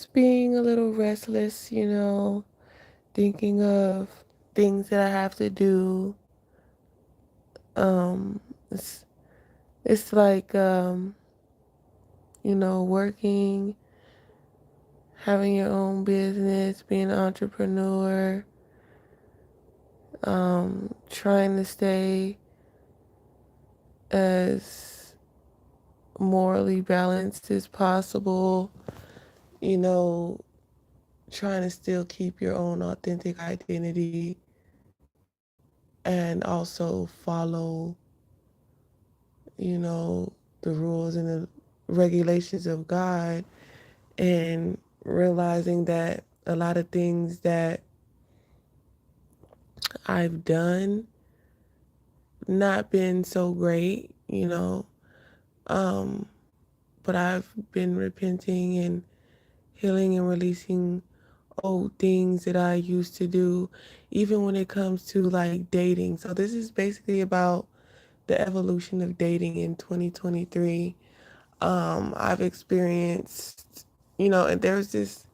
being a little restless, thinking of things that I have to do. Um, it's, it's like, working, having your own business, being an entrepreneur, trying to stay as morally balanced as possible, you know, trying to still keep your own authentic identity and also follow, you know, the rules and the regulations of God, and realizing that a lot of things that I've done not been so great, um, but I've been repenting and healing and releasing old things that I used to do, even when it comes to like dating. So this is basically about the evolution of dating in 2023. I've experienced, and there was this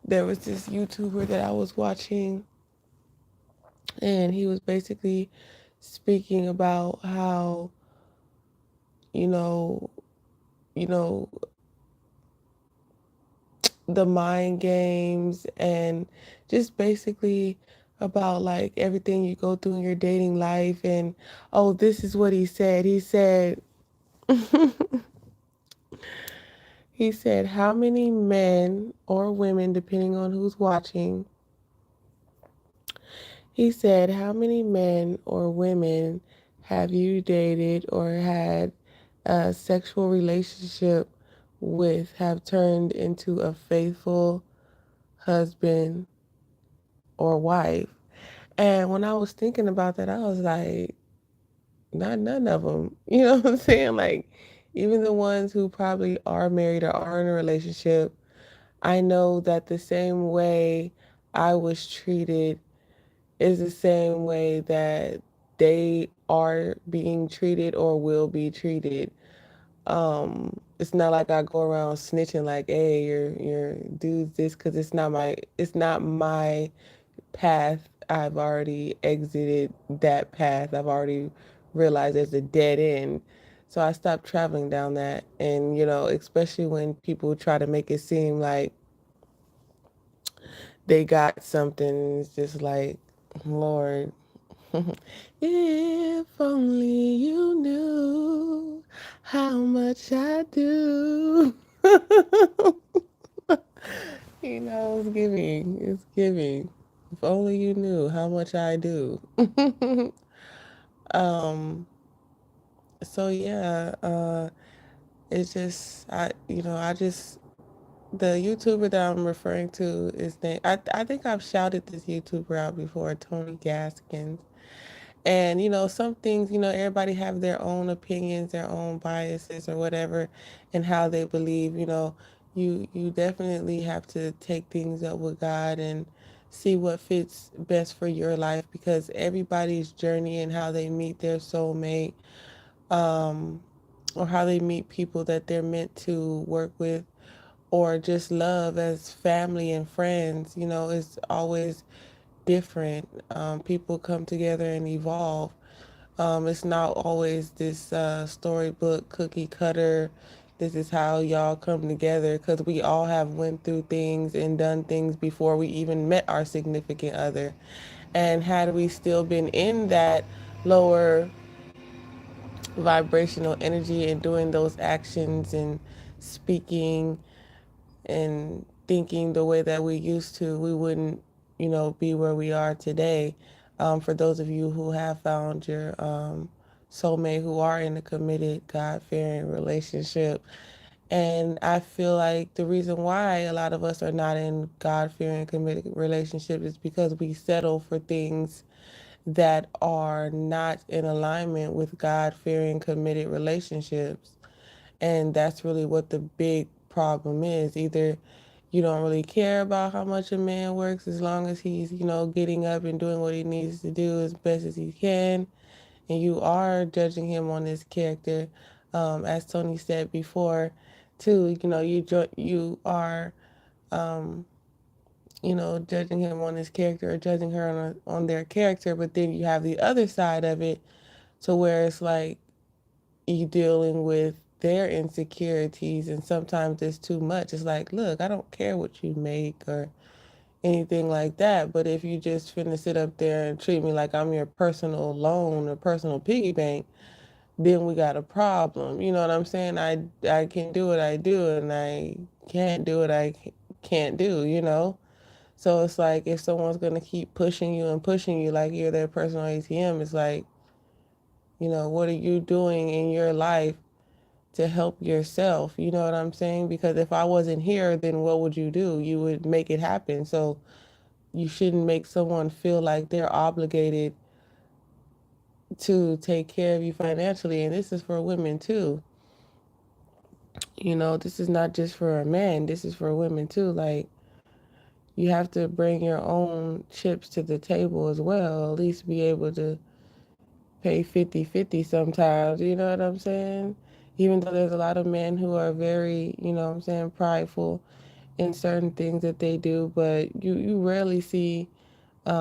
YouTuber that I was watching, and he was basically speaking about how, you know, you know, the mind games, and just basically about like everything you go through in your dating life. And oh, this is what he said. He said, how many men or women, depending on who's watching, he said, how many men or women have you dated or had a sexual relationship with have turned into a faithful husband or wife? And when I was thinking about that, I was like, not none of them. You know what I'm saying? Like, even the ones who probably are married or are in a relationship, I know that the same way I was treated is the same way that they are being treated or will be treated. It's not like I go around snitching like, hey, your dude's this, because it's not my path. I've already exited that path. I've already realized there's a dead end. So I stopped traveling down that. And, especially when people try to make it seem like they got something, it's just like, Lord, if only you knew how much I do. It's giving. If only you knew how much I do. um, so yeah, it's just, the YouTuber that I'm referring to is I think I've shouted this YouTuber out before, Tony Gaskins. And some things, everybody have their own opinions, their own biases or whatever, and how they believe. You definitely have to take things up with God and see what fits best for your life, because everybody's journey and how they meet their soulmate, um, or how they meet people that they're meant to work with or just love as family and friends, is always different. People come together and evolve. It's not always this storybook cookie cutter. This is how y'all come together, because we all have went through things and done things before we even met our significant other. And had we still been in that lower vibrational energy and doing those actions and speaking and thinking the way that we used to, we wouldn't, be where we are today. For those of you who have found your soulmate, who are in a committed, God fearing relationship. And I feel like the reason why a lot of us are not in God fearing, committed relationships is because we settle for things that are not in alignment with God fearing, committed relationships. And that's really what the big problem is. Either you don't really care about how much a man works, as long as he's, getting up and doing what he needs to do as best as he can, and you are judging him on his character. As Tony said before, too, you are judging him on his character or judging her on their character. But then you have the other side of it to where it's like you dealing with their insecurities, and sometimes it's too much. It's like, look, I don't care what you make or anything like that, but if you just finna sit up there and treat me like I'm your personal loan or personal piggy bank, then we got a problem. You know what I'm saying? I can do what I do, and I can't do what I can't do, you know? So it's like if someone's gonna keep pushing you and pushing you like you're their personal ATM, it's like, what are you doing in your life to help yourself? You know what I'm saying? Because if I wasn't here, then what would you do? You would make it happen. So you shouldn't make someone feel like they're obligated to take care of you financially. And this is for women too. This is not just for a man, this is for women too. Like, you have to bring your own chips to the table as well, at least be able to pay 50-50 sometimes, you know what I'm saying? Even though there's a lot of men who are very, prideful in certain things that they do, but you rarely see, I've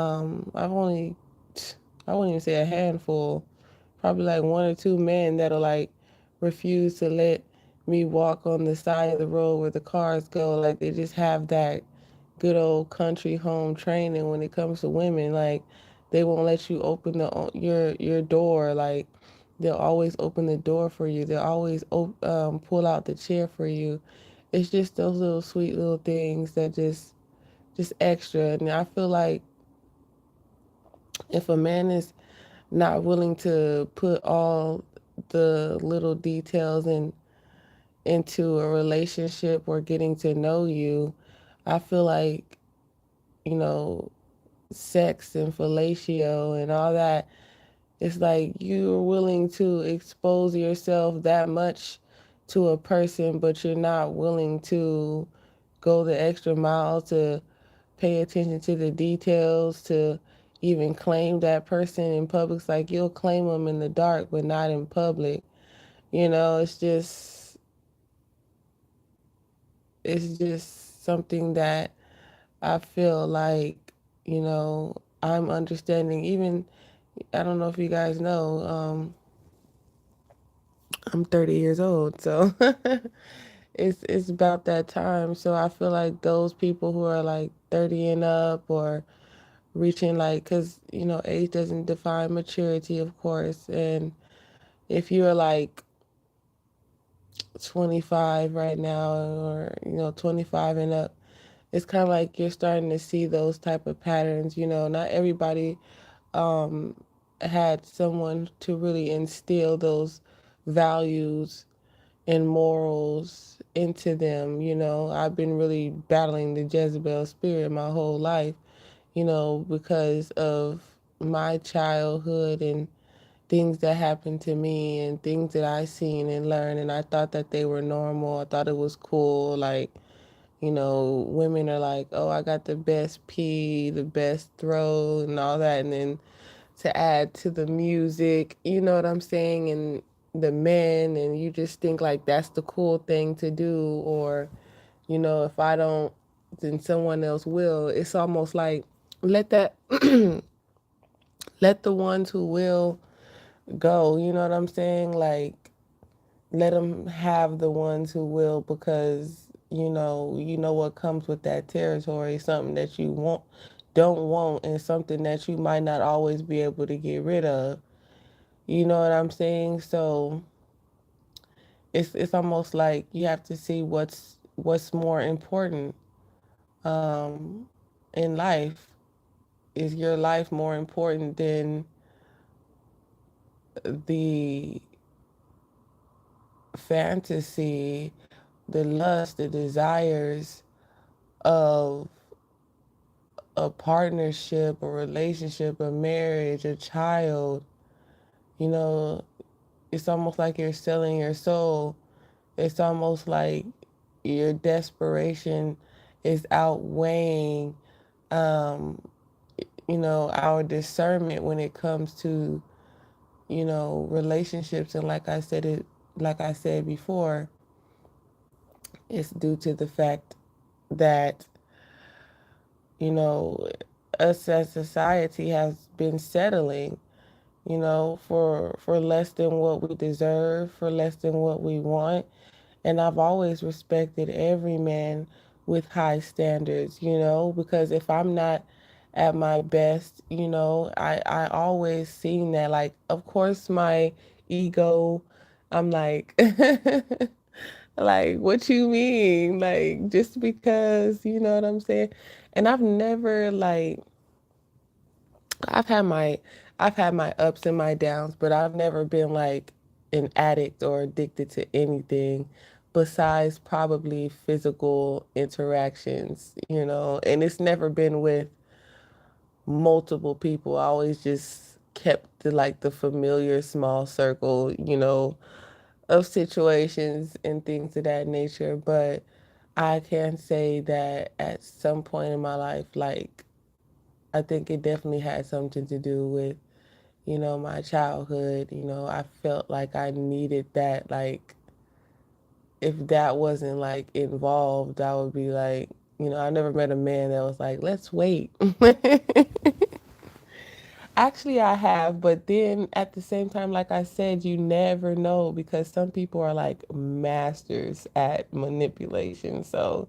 only, I wouldn't even say a handful, probably like one or two men that'll like refuse to let me walk on the side of the road where the cars go. Like, they just have that good old country home training when it comes to women. Like, they won't let you open your door. Like, they'll always open the door for you. They'll always pull out the chair for you. It's just those little sweet little things that just extra. And I feel like if a man is not willing to put all the little details into a relationship or getting to know you, I feel like, you know, sex and fellatio and all that, it's like you're willing to expose yourself that much to a person, but you're not willing to go the extra mile to pay attention to the details, to even claim that person in public. It's like you'll claim them in the dark, but not in public. It's just something that I feel like, I'm understanding. Even, I don't know if you guys know, I'm 30 years old, so it's about that time. So I feel like those people who are like 30 and up, or reaching, like, because age doesn't define maturity, of course. And if you're like 25 right now, or 25 and up, it's kind of like you're starting to see those type of patterns. Not everybody um, had someone to really instill those values and morals into them. I've been really battling the Jezebel spirit my whole life, because of my childhood and things that happened to me and things that I seen and learned, and I thought that they were normal. I thought it was cool. Like, women are like, oh, I got the best pee, the best throw, and all that. And then to add to the music, you know what I'm saying? And the men, and you just think like that's the cool thing to do. Or, if I don't, then someone else will. It's almost like let that, let the ones who will go, you know what I'm saying? Like, let them have the ones who will, because you know what comes with that territory, something that you don't want, and something that you might not always be able to get rid of. You know what I'm saying? So it's almost like you have to see what's more important um in life. Is your life more important than the fantasy, the lust, the desires of a partnership, a relationship, a marriage, a child? You know, it's almost like you're selling your soul. It's almost like your desperation is outweighing, um, our discernment when it comes to, relationships. And like I said before, it's due to the fact that, you know, us as society has been settling, for less than what we deserve, for less than what we want. And I've always respected every man with high standards, because if I'm not at my best, I always seen that. Like, of course, my ego, I'm like, like, what you mean? Like, just because, you know what I'm saying? And I've never, like, I've had my I've had my ups and my downs, but I've never been like an addict or addicted to anything besides probably physical interactions, and it's never been with multiple people. I always just kept the familiar small circle, of situations and things of that nature. But I can say that at some point in my life, like, I think it definitely had something to do with, my childhood. I felt like I needed that. Like, if that wasn't like involved, I would be like, I never met a man that was like, let's wait. Actually, I have, but then at the same time, like I said, you never know because some people are like masters at manipulation. So,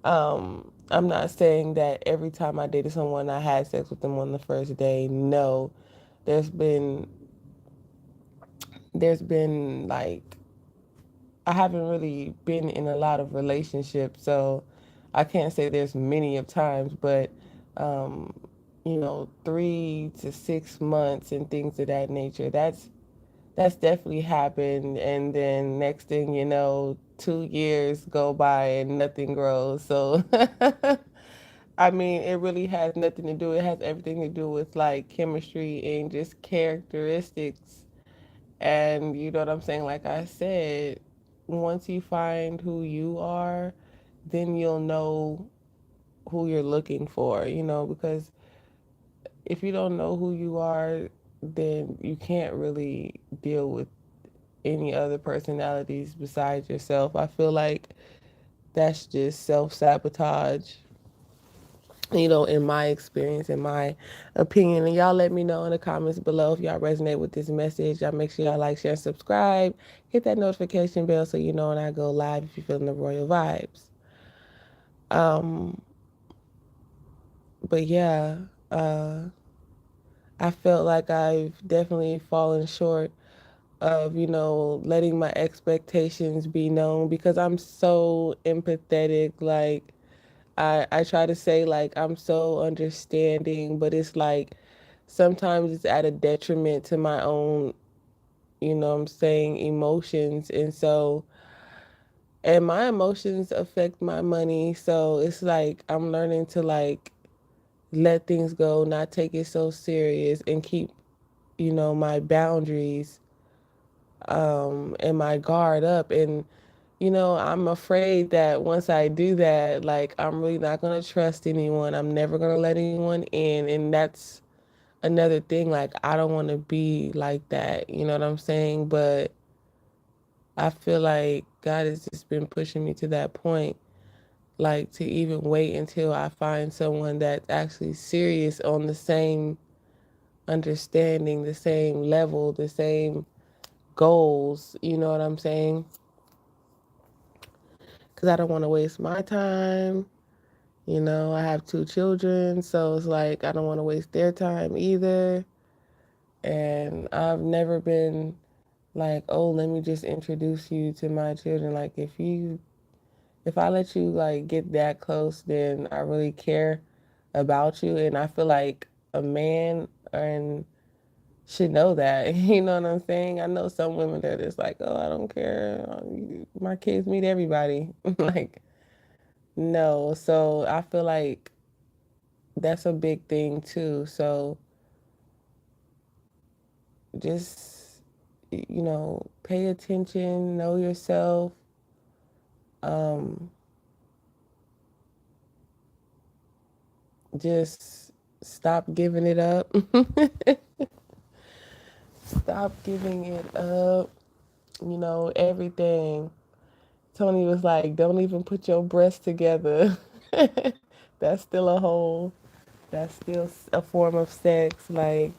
I'm not saying that every time I dated someone, I had sex with them on the first day. No, there's been like, I haven't really been in a lot of relationships, so I can't say there's many of times, but 3 to 6 months and things of that nature. That's definitely happened. And then next thing you know, 2 years go by and nothing grows. So I mean, it really has nothing to do. It has everything to do with like chemistry and just characteristics. And you know what I'm saying? Like I said, once you find who you are, then you'll know who you're looking for, because if you don't know who you are, then you can't really deal with any other personalities besides yourself. I feel like that's just self sabotage, in my experience, in my opinion. And y'all let me know in the comments below if y'all resonate with this message. Y'all make sure y'all like, share, and subscribe. Hit that notification bell so you know when I go live if you're feeling the royal vibes. Um, but yeah, uh, I felt like I've definitely fallen short of, letting my expectations be known because I'm so empathetic. Like, I try to say like I'm so understanding, but it's like sometimes it's at a detriment to my own, I'm saying, emotions. And my emotions affect my money. So it's like I'm learning to like let things go, not take it so serious and keep, my boundaries and my guard up. And I'm afraid that once I do that, like, I'm really not going to trust anyone. I'm never going to let anyone in. And that's another thing. Like, I don't want to be like that. You know what I'm saying? But I feel like God has just been pushing me to that point, like, to even wait until I find someone that's actually serious on the same understanding, the same level, the same goals. You know what I'm saying? Because I don't want to waste my time. I have 2 children, so it's like I don't want to waste their time either. And I've never been like, oh, let me just introduce you to my children. Like, if I let you like get that close, then I really care about you. And I feel like a man and should know that. You know what I'm saying? I know some women that is like, oh, I don't care. My kids meet everybody. Like, no. So I feel like that's a big thing too. So just, pay attention, know yourself. Um, just stop giving it up. Stop giving it up. Everything. Tony was like, don't even put your breasts together. That's still a hole. That's still a form of sex. Like,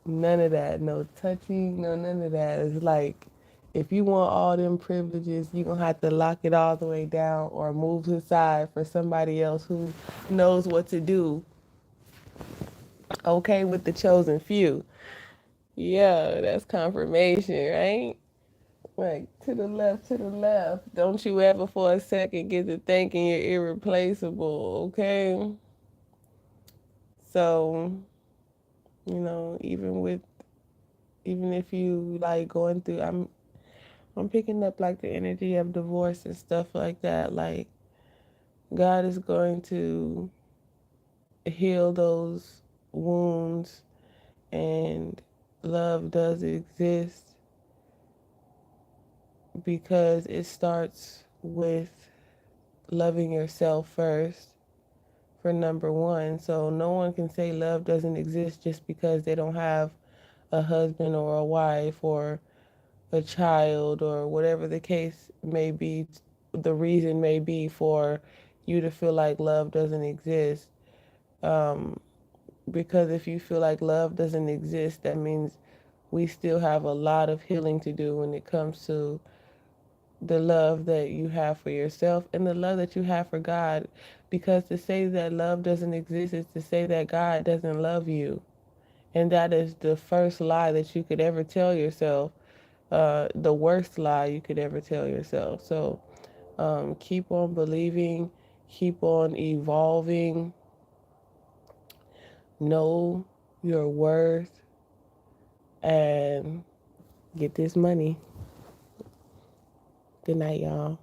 none of that. No touching, no none of that. It's like, if you want all them privileges, you're going to have to lock it all the way down or move aside for somebody else who knows what to do. Okay with the chosen few. Yeah, that's confirmation, right? Like, to the left, to the left. Don't you ever for a second get to thinking you're irreplaceable, okay? So, even if you like going through, I'm picking up like the energy of divorce and stuff like that. Like, God is going to heal those wounds, and love does exist because it starts with loving yourself first for number one. So no one can say love doesn't exist just because they don't have a husband or a wife or a child or whatever the case may be, the reason may be for you to feel like love doesn't exist. Um, because if you feel like love doesn't exist, that means we still have a lot of healing to do when it comes to the love that you have for yourself and the love that you have for God. Because to say that love doesn't exist is to say that God doesn't love you. And that is the first lie that you could ever tell yourself, the worst lie you could ever tell yourself. So keep on believing, keep on evolving, know your worth, and get this money. Good night, y'all.